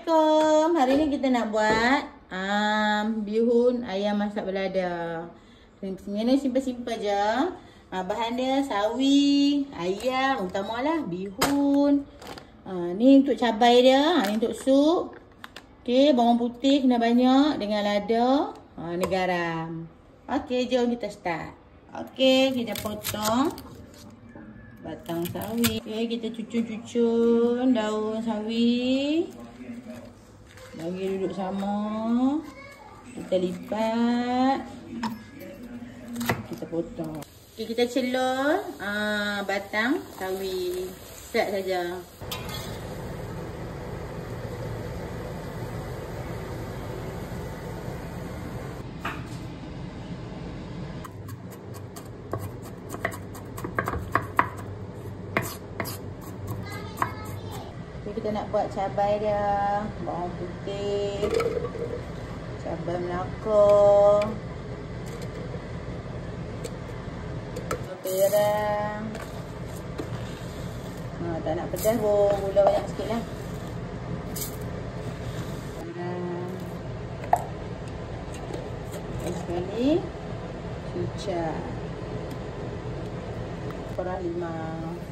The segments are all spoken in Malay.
Assalamualaikum. Hari ni kita nak buat bihun ayam masak balada. Sebenarnya simple-simple je. Bahan dia sawi, ayam, utamalah bihun. Ni untuk cabai dia, ni untuk sup. Okey, bawang putih kena banyak dengan lada. Ni garam. Okey, jom kita start. Okey, kita potong batang sawi. Okey, kita cucun-cucun daun sawi. Bagi duduk sama. Kita lipat. Kita potong. Okey, kita celur batang sawi. Start saja. Kita nak buat cabai dia, bawang putih, cabai Melaka, perang. Tak nak pedas pun, gula banyak sikit lah. Sekali kicap perah 5.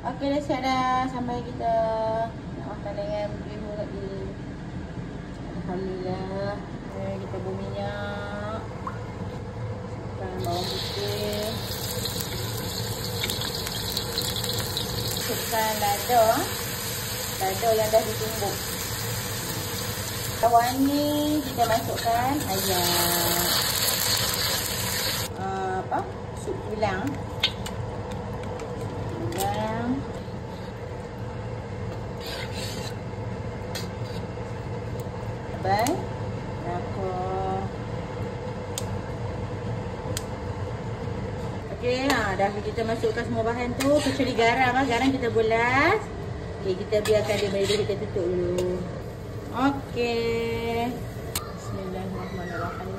Okey, dah siap dah. Sampai kita nak makan dengan bihun tadi. Alhamdulillah. Kita bubuh minyak. Masukkan bawang putih. Masukkan lada. Lada yang dah ditumbuk. Awal ni kita masukkan ayam. Sup tulang. Cabai, Melaka. Okey, dah kita masukkan semua bahan tu kecuali garam. Garam kita bulas. Okey, kita biarkan dia mendidih, kita tutup dulu. Okey. Bismillahirrahmanirrahim.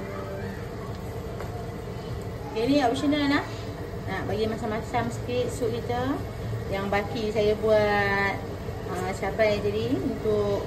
Okey, ni optional nak bagi masam-masam sikit sup kita. Yang baki saya buat cabai tadi untuk